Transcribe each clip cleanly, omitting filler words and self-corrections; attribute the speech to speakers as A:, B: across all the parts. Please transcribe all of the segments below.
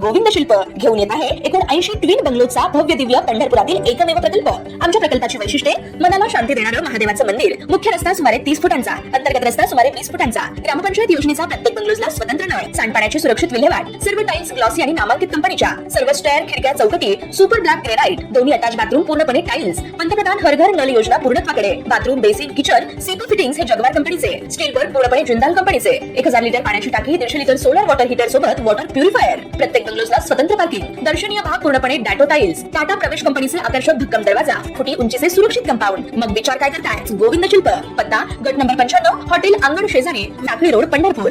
A: गोविंद शिल्प घेऊन येत आहे एकूण 80 ट्विन बंगलोचा भव्य दिव्य पंढरपुरातील एकमेव प्रकल्प। आमच्या प्रकल्पाची वैशिष्ट्ये मनाला शांती देणारं महादेवाचं मंदिर, मुख्य रस्ता सुमारे 30 फुटांचा, अंतर्गत रस्ता सुमारे 20 फुटांचा, ग्रामपंचायत योजनेचा प्रत्येक बंगलोजला स्वतंत्र नळ, सांडपाण्याची सुरक्षित विल्हेवाट, सर्व टाइल्स ग्लॉसी आणि नामांकित कंपनीच्या, सर्व स्टेअर, खिडक्या, चौकटी सुपर ब्लॅक ग्रेनाइट, दोन्ही अटॅच बाथरूम पूर्णपणे टाइल्स, पंतप्रधान हर घर नल योजना पूर्णत्वाकडे, bathroom, basin, kitchen, CP fittings हे जगवार कंपनीचे, स्टील वर्क पूर्णपणे जिंदाल कंपनीचे, 1000 लिटर पाण्याची टाकी, 150 लिटर सोलर वॉटर हीटर सोबत वॉटर प्युरिफायर, प्रत्येक बंगलोजला स्वतंत्र पार्किंग, दर्शनीय भाग पूर्णपणे डॅटो टाइल्स, टाटा प्रवेश कंपनीचे आकर्षक भक्कम दरवाजा, फुटी उंचीचे सुरक्षित कंपाऊंड। मग विचार काय करताय? गोविंद शिल्प, पत्ता गट नंबर 95, हॉटेल अंगण शेजारी, टाकळी रोड, पंढरपूर।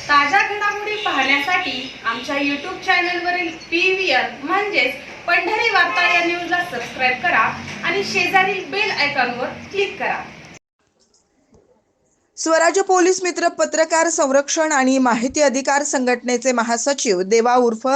B: ताज्या घडामोडी पाहण्यासाठी आमच्या YouTube चॅनलवरील PVR म्हणजेच पंढरी वार्ता या न्यूजला सबस्क्राइब करा आणि शेजारील बेल आयकॉनवर क्लिक करा।
C: स्वराज्य पोलीस मित्र पत्रकार संरक्षण आणि माहिती अधिकार संघटनेचे महासचिव देवा उर्फ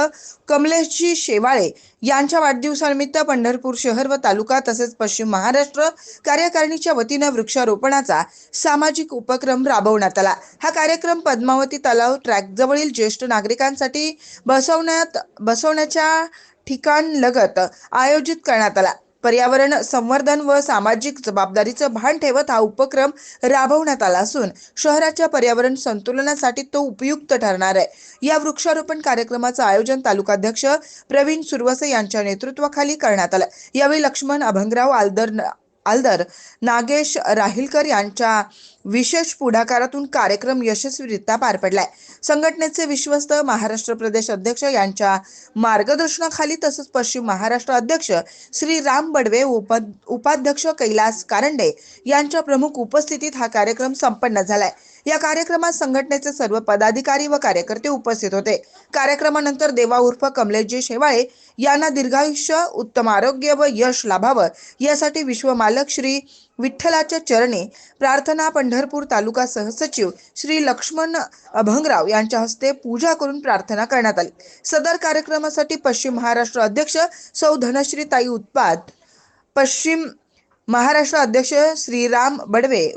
C: कमलेशजी शेवाळे यांच्या वाढदिवसानिमित्त पंढरपूर शहर व तालुका तसेच पश्चिम महाराष्ट्र कार्यकारिणीच्या वतीने वृक्षारोपणाचा सामाजिक उपक्रम राबवण्यात आला। हा कार्यक्रम पद्मावती तलाव ट्रॅक जवळील ज्येष्ठ नागरिकांसाठी बसवण्याच्या ठिकाणलगत आयोजित करण्यात आला। पर्यावरण संवर्धन व सामाजिक जबाबदारीचं भान ठेवत हा उपक्रम राबवण्यात आला असून शहराच्या पर्यावरण संतुलनासाठी तो उपयुक्त ठरणार आहे। या वृक्षारोपण कार्यक्रमाचं आयोजन तालुकाध्यक्ष प्रवीण सुरवसे यांच्या नेतृत्वाखाली करण्यात आलं। यावेळी लक्ष्मण अभंगराव आलदर, नागेश राहिलकर यांच्या विशेष पुढाकारातून कार्यक्रम यशस्वीरित्या पार पडलाय। संघटनेचे विश्वस्त महाराष्ट्र प्रदेश अध्यक्ष यांच्या मार्गदर्शनाखाली तसंच पश्चिम महाराष्ट्र अध्यक्ष श्री राम बडवे, उपाध्यक्ष कैलास कारंडे यांच्या प्रमुख उपस्थितीत हा कार्यक्रम संपन्न झालाय। या कार्यक्रमात संघटनेचे सर्व पदाधिकारी व कार्यकर्ते उपस्थित होते। कार्यक्रमानंतर देवा उर्फ कमलेशजी शेवाळे यांना दीर्घायुष्य, उत्तम आरोग्य व यश लाभावं यासाठी विश्वमालक श्री विठ्ठलाच्या चरणी प्रार्थना पंढरपूर तालुका सहसचिव श्री लक्ष्मण अभंगराव यांच्या हस्ते पूजा करून प्रार्थना करण्यात आली। सदर कार्यक्रमासाठी पश्चिम महाराष्ट्र अध्यक्ष सौ धनश्रीताई उत्पाद, पश्चिम महाराष्ट्र अध्यक्ष श्री राम बडवे,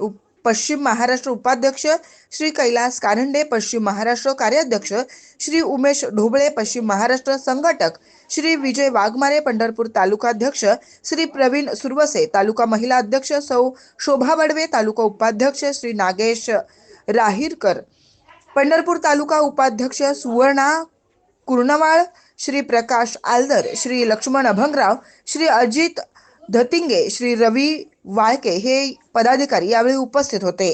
C: पश्चिम महाराष्ट्र उपाध्यक्ष श्री कैलास कारंडे, पश्चिम महाराष्ट्र कार्याध्यक्ष श्री उमेश ढोबळे, पश्चिम महाराष्ट्र संघटक श्री विजय वाघमारे, पंढरपूर तालुकाध्यक्ष श्री प्रवीण सुरवसे, तालुका महिला अध्यक्ष सौ शोभा बडवे, तालुका उपाध्यक्ष श्री नागेश राहिरकर, पंढरपूर तालुका उपाध्यक्ष सुवर्णा कुर्णवाळ, श्री प्रकाश आलदर, श्री लक्ष्मण अभंगराव, श्री अजित धतिंगे, श्री रवी वाळके हे पदाधिकारी यावेळी उपस्थित होते।